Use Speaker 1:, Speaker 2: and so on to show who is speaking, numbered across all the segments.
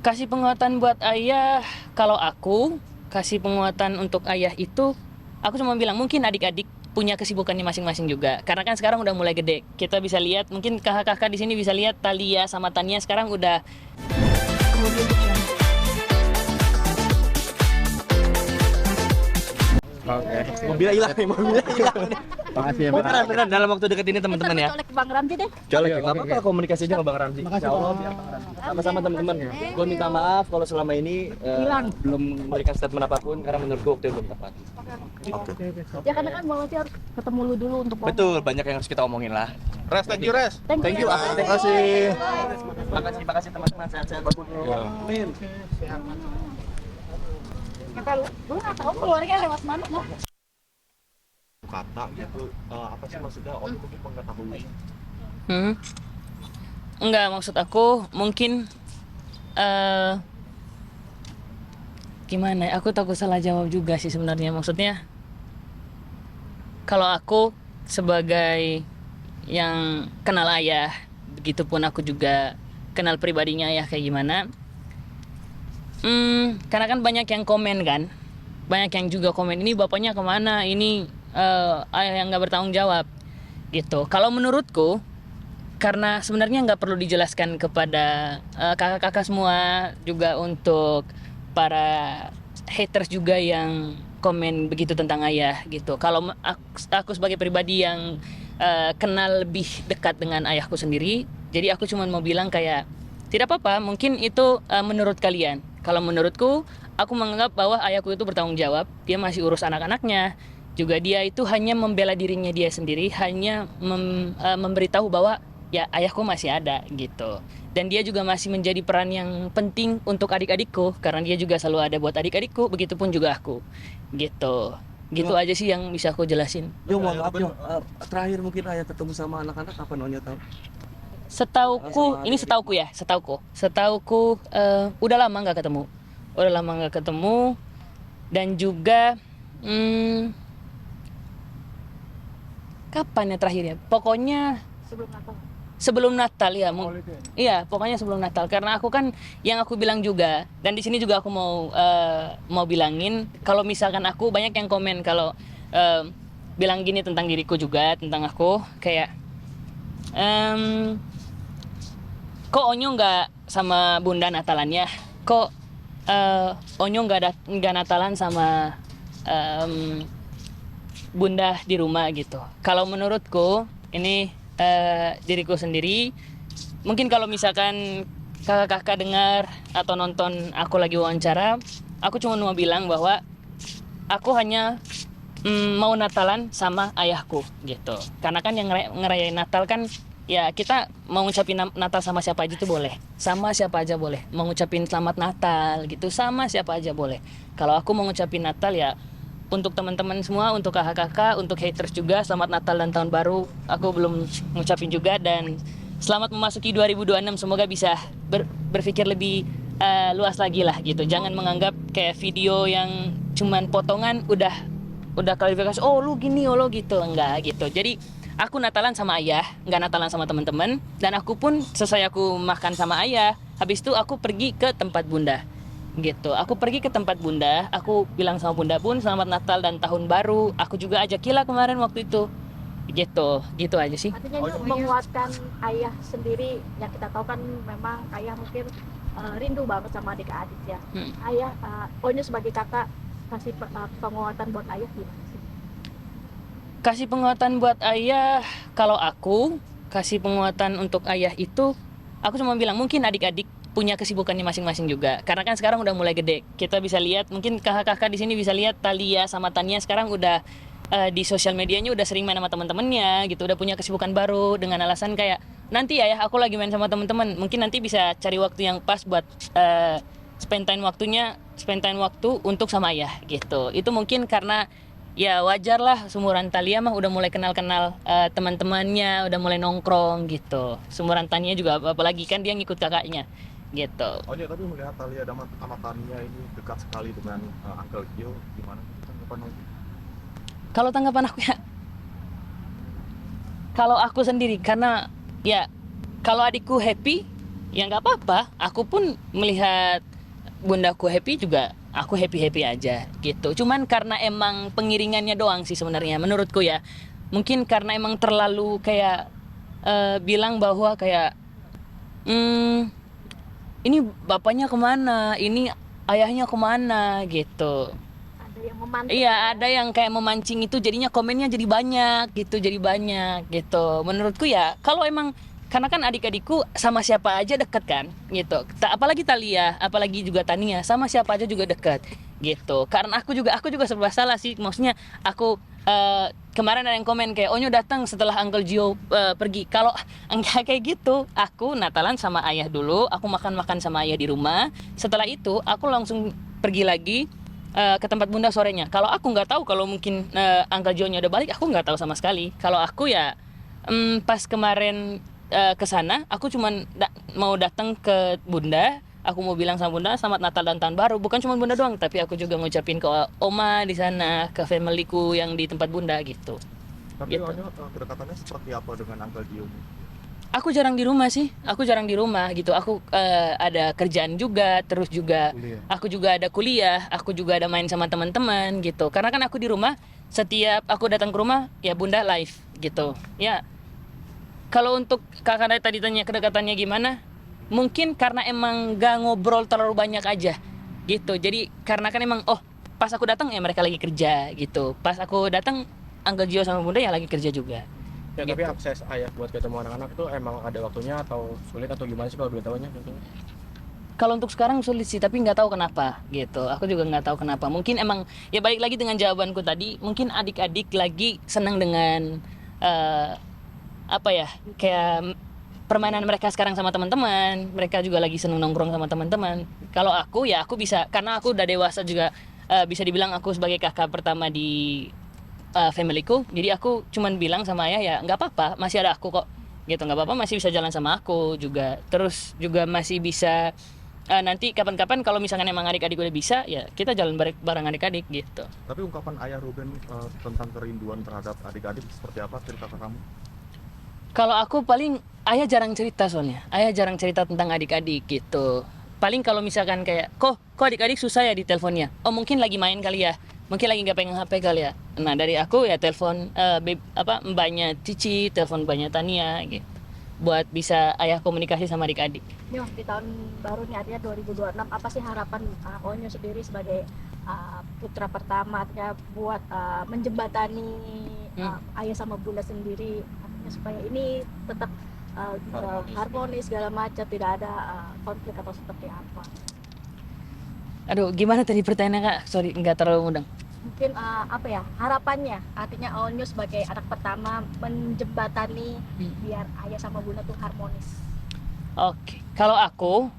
Speaker 1: Kasih penguatan buat ayah, kalau aku kasih penguatan untuk ayah itu, aku cuma bilang mungkin adik-adik punya kesibukannya masing-masing juga. Karena kan sekarang udah mulai gede. Kita bisa lihat, mungkin kakak-kakak di sini bisa lihat Talia sama Tania sekarang udah.
Speaker 2: Oke. Mobilnya hilang nih, mobilnya hilang.
Speaker 3: Makasih ya,
Speaker 2: Beneran, beneran dalam waktu dekat ini teman-teman ya.
Speaker 4: Colek Bang Ramzi deh.
Speaker 2: Colek, nggak apa-apa komunikasinya ke Bang Ramzi.
Speaker 3: Makasih,
Speaker 2: Insya Allah
Speaker 3: Bang.
Speaker 2: biar Bang Ramzi. Sama-sama teman-teman. Gue minta maaf kalau selama ini belum memberikan statement apapun karena menurut gue waktu itu belum tepat. Oke.
Speaker 4: Ya karena kan Bang Ramzi harus ketemu lu dulu untuk ngomong.
Speaker 2: Betul, banyak yang harus kita omongin lah.
Speaker 5: Res, thank you Res.
Speaker 2: Thank you.
Speaker 3: Terima kasih.
Speaker 2: Makasih teman-teman. Sehat-sehat Pak Guru. Amin.
Speaker 4: Kata lu nggak tahu keluarnya lewat mana no?
Speaker 5: Kata gitu, apa sih maksudnya? Om mungkin mengetahui.
Speaker 1: Enggak, maksud aku mungkin gimana ya, aku takut salah jawab juga sih sebenarnya. Maksudnya kalau aku sebagai yang kenal ayah, begitupun aku juga kenal pribadinya ayah kayak gimana. Karena kan banyak yang komen kan, banyak yang juga komen ini bapaknya kemana, ini ayah yang nggak bertanggung jawab gitu. Kalau menurutku, karena sebenarnya nggak perlu dijelaskan kepada kakak-kakak semua, juga untuk para haters juga yang komen begitu tentang ayah gitu. Kalau aku sebagai pribadi yang kenal lebih dekat dengan ayahku sendiri, jadi aku cuma mau bilang kayak tidak apa-apa, mungkin itu menurut kalian. Kalau menurutku, aku menganggap bahwa ayahku itu bertanggung jawab, dia masih urus anak-anaknya, juga dia itu hanya membela dirinya dia sendiri, hanya memberitahu bahwa ya ayahku masih ada gitu. Dan dia juga masih menjadi peran yang penting untuk adik-adikku, karena dia juga selalu ada buat adik-adikku, begitupun juga aku gitu. Gitu aja sih yang bisa aku jelasin.
Speaker 2: Yo, mohon maaf yo. Terakhir mungkin ayah ketemu sama anak-anak kapan Onya tahu?
Speaker 1: Setauku udah lama nggak ketemu, dan juga kapan ya terakhir ya, pokoknya sebelum Natal ya, iya pokoknya sebelum Natal, karena aku kan yang aku bilang juga, dan di sini juga aku mau bilangin kalau misalkan aku banyak yang komen kalau bilang gini tentang diriku juga, tentang aku kayak kok Onyo nggak sama Bunda Natalannya? Kok Onyo nggak Natalan sama Bunda di rumah gitu? Kalau menurutku ini diriku sendiri, mungkin kalau misalkan kakak-kakak dengar atau nonton aku lagi wawancara, aku cuma mau bilang bahwa aku hanya mau Natalan sama ayahku gitu. Karena kan yang ngerayain Natal kan ya kita mau ngucapin Natal sama siapa aja tuh boleh, sama siapa aja boleh, mau ngucapin selamat Natal gitu sama siapa aja boleh. Kalau aku mau ngucapin Natal ya untuk teman-teman semua, untuk kakak-kakak, untuk haters juga, selamat Natal dan Tahun Baru. Aku belum ngucapin juga, dan selamat memasuki 2026, semoga bisa berpikir lebih luas lagi lah gitu. Jangan menganggap kayak video yang cuman potongan udah klarifikasi, oh lu gini, oh lu gitu, enggak gitu. Jadi aku Natalan sama ayah, nggak Natalan sama teman-teman. Dan aku pun selesai aku makan sama ayah, habis itu aku pergi ke tempat bunda gitu. Aku pergi ke tempat bunda, aku bilang sama bunda pun selamat Natal dan Tahun Baru. Aku juga ajak Kila kemarin waktu itu gitu aja sih.
Speaker 4: Artinya itu menguatkan ayah sendiri, yang kita tahu kan memang ayah mungkin rindu banget sama adik-adik ya. Ayah, Onyo sebagai kakak kasih penguatan buat ayah gimana sih?
Speaker 1: Kasih penguatan buat ayah, kalau aku kasih penguatan untuk ayah itu, aku cuma bilang mungkin adik-adik punya kesibukannya masing-masing juga. Karena kan sekarang udah mulai gede. Kita bisa lihat, mungkin kakak-kakak di sini bisa lihat Talia sama Tania sekarang udah di sosial medianya udah sering main sama teman-temannya gitu, udah punya kesibukan baru dengan alasan kayak nanti ya aku lagi main sama teman-teman, mungkin nanti bisa cari waktu yang pas buat spend time waktu untuk sama ayah gitu. Itu mungkin karena ya wajar lah, seumuran Talia mah udah mulai kenal-kenal teman-temannya, udah mulai nongkrong gitu. Seumuran Tania juga apalagi kan dia ngikut kakaknya gitu.
Speaker 5: Oh iya, tapi melihat Talia dan Tania ini dekat sekali dengan Uncle Gio, gimana tanggapan Onya?
Speaker 1: Kalau tanggapan aku ya, kalau aku sendiri, karena ya kalau adikku happy, ya nggak apa-apa. Aku pun melihat bundaku happy juga, aku happy aja gitu. Cuman karena emang pengiringannya doang sih sebenarnya menurutku ya. Mungkin karena emang terlalu kayak bilang bahwa kayak ini bapaknya kemana, ini ayahnya kemana gitu.
Speaker 4: Ada yang memantik.
Speaker 1: Iya, ada yang kayak memancing itu jadinya komennya jadi banyak gitu. Menurutku ya, kalau emang karena kan adik-adikku sama siapa aja deket kan gitu. Apalagi Talia, apalagi juga Tania, sama siapa aja juga deket gitu. Karena aku juga serba salah sih. Maksudnya aku kemarin ada yang komen kayak Onyo datang setelah Uncle Gio pergi. Kalau enggak kayak gitu, aku Natalan sama ayah dulu, aku makan sama ayah di rumah. Setelah itu aku langsung pergi lagi ke tempat bunda sorenya. Kalau aku nggak tahu kalau mungkin Uncle Gio-nya udah balik, aku nggak tahu sama sekali. Kalau aku ya pas kemarin ke sana, aku cuman mau datang ke bunda. Aku mau bilang sama bunda selamat Natal dan tahun baru. Bukan cuma bunda doang, tapi aku juga ngucapin ke oma di sana, ke familyku yang di tempat bunda gitu.
Speaker 5: Tapi
Speaker 1: Gitu.
Speaker 5: Onyo kedekatannya seperti apa dengan Uncle Gio?
Speaker 1: Aku jarang di rumah sih. Aku jarang di rumah gitu. Aku ada kerjaan juga, terus juga aku juga ada kuliah, aku juga ada main sama teman-teman gitu. Karena kan aku di rumah, setiap aku datang ke rumah ya bunda live gitu. Ya. Kalau untuk kakak tadi tanya kedekatannya gimana? Mungkin karena emang gak ngobrol terlalu banyak aja gitu. Jadi karena kan emang pas aku datang ya mereka lagi kerja gitu. Pas aku datang Uncle Gio sama bunda ya lagi kerja juga.
Speaker 3: Ya, tapi
Speaker 1: Gitu.
Speaker 3: akses ayah buat ketemu anak-anak itu emang ada waktunya atau sulit atau gimana sih kalau boleh tahunya?
Speaker 1: Kalau untuk sekarang sulit sih, tapi nggak tahu kenapa gitu. Aku juga nggak tahu kenapa. Mungkin emang ya balik lagi dengan jawabanku tadi. Mungkin adik-adik lagi senang dengan apa ya, kayak permainan mereka sekarang sama teman-teman. Mereka juga lagi seneng nongkrong sama teman-teman. Kalau aku ya aku bisa, karena aku udah dewasa juga, bisa dibilang aku sebagai kakak pertama di familyku. Jadi aku cuman bilang sama ayah ya nggak apa-apa, masih ada aku kok gitu, nggak apa-apa, masih bisa jalan sama aku juga. Terus juga masih bisa nanti kapan-kapan kalau misalkan emang adik-adik udah bisa ya kita jalan bareng adik-adik gitu.
Speaker 5: Tapi ungkapan ayah Ruben tentang kerinduan terhadap adik-adik seperti apa cerita ke kamu?
Speaker 1: Kalau aku paling ayah jarang cerita soalnya. Ayah jarang cerita tentang adik-adik gitu. Paling kalau misalkan kayak, kok adik-adik susah ya di teleponnya. Oh mungkin lagi main kali ya. Mungkin lagi nggak pegang HP kali ya. Nah dari aku ya telepon mbaknya Cici, telepon mbaknya Tania gitu. Buat bisa ayah komunikasi sama adik-adik.
Speaker 4: Nih, di tahun baru nih artinya 2026, apa sih harapan Onyo sendiri sebagai putra pertama artinya buat menjembatani ayah sama bunda sendiri, artinya supaya ini tetap harmonis segala macam, tidak ada konflik atau seperti apa?
Speaker 1: Aduh, gimana tadi pertanyaannya kak? Sorry, nggak terlalu mudeng.
Speaker 4: Mungkin apa ya harapannya, artinya Onyo sebagai anak pertama menjembatani biar ayah sama bunda tuh harmonis.
Speaker 1: Oke, kalau aku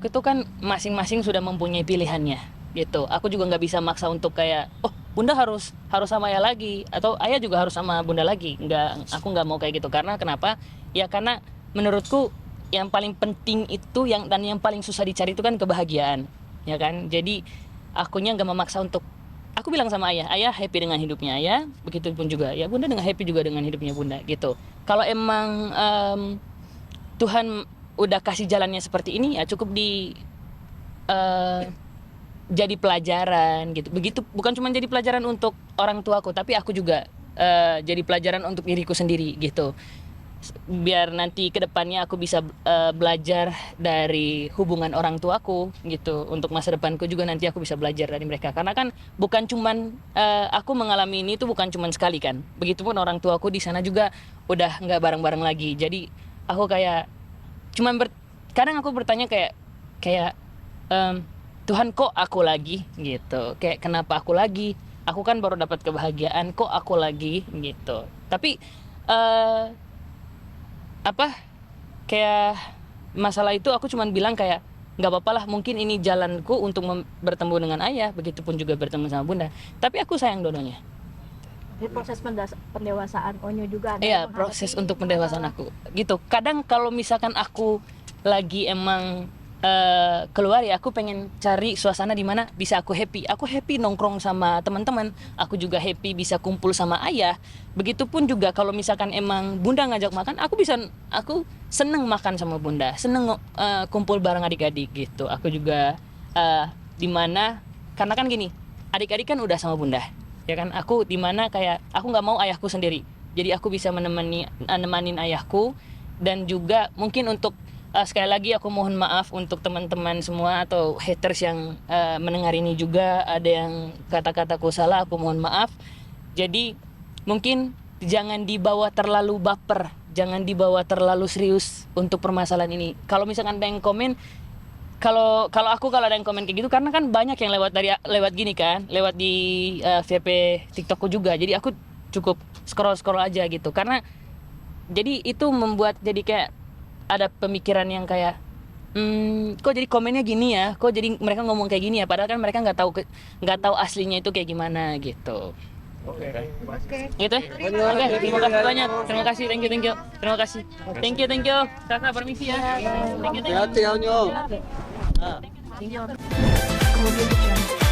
Speaker 1: itu kan masing-masing sudah mempunyai pilihannya gitu. Aku juga nggak bisa maksa untuk kayak, bunda harus sama ayah lagi atau ayah juga harus sama bunda lagi. Aku nggak mau kayak gitu. Karena kenapa? Ya karena menurutku yang paling penting itu dan yang paling susah dicari itu kan kebahagiaan, ya kan? Jadi akunya nggak memaksa untuk. Aku bilang sama ayah happy dengan hidupnya ayah, begitupun juga ya bunda dengan happy juga dengan hidupnya bunda gitu. Kalau emang Tuhan udah kasih jalannya seperti ini ya cukup jadi pelajaran gitu. Begitu, bukan cuma jadi pelajaran untuk orang tuaku, tapi aku juga jadi pelajaran untuk diriku sendiri gitu. Biar nanti kedepannya aku bisa belajar dari hubungan orang tuaku gitu. Untuk masa depanku juga nanti aku bisa belajar dari mereka. Karena kan bukan cuman aku mengalami ini tuh bukan cuman sekali kan. Begitupun orang tuaku di sana juga udah nggak bareng-bareng lagi. Jadi aku kayak kadang aku bertanya kayak Tuhan kok aku lagi gitu. Kayak kenapa aku lagi? Aku kan baru dapat kebahagiaan, kok aku lagi gitu. Tapi kayak masalah itu aku cuman bilang kayak nggak apa-apa lah, mungkin ini jalanku untuk bertemu dengan ayah, begitupun juga bertemu sama bunda. Tapi aku sayang dua-duanya.
Speaker 4: Jadi proses pendewasaan Onyo juga ada.
Speaker 1: Iya, proses untuk pendewasaan aku gitu. Kadang kalau misalkan aku lagi emang keluar ya aku pengen cari suasana di mana bisa aku happy nongkrong sama teman-teman, aku juga happy bisa kumpul sama ayah. Begitupun juga kalau misalkan emang bunda ngajak makan, aku seneng makan sama bunda, seneng kumpul bareng adik-adik gitu. Aku juga di mana karena kan gini, adik-adik kan udah sama bunda ya kan, aku di mana kayak aku nggak mau ayahku sendiri, jadi aku bisa nemanin ayahku. Dan juga mungkin untuk sekali lagi aku mohon maaf untuk teman-teman semua atau haters yang mendengar ini juga, ada yang kata-kataku salah, aku mohon maaf. Jadi mungkin jangan dibawa terlalu baper, jangan dibawa terlalu serius untuk permasalahan ini. Kalau misalkan ada yang komen, kalau ada yang komen kayak gitu, karena kan banyak yang lewat gini kan, lewat di VP TikTokku juga. Jadi aku cukup scroll aja gitu, karena jadi itu membuat jadi kayak ada pemikiran yang kayak kok jadi komennya gini ya, kok jadi mereka ngomong kayak gini ya, padahal kan mereka nggak tahu aslinya itu kayak gimana gitu.
Speaker 3: Oke.
Speaker 1: Gitu ya? Oke, terima kasih banyak, terima kasih, thank you, kakak permisi ya, thank you.
Speaker 2: Hati-hati ya, Nyo.
Speaker 4: Kemudian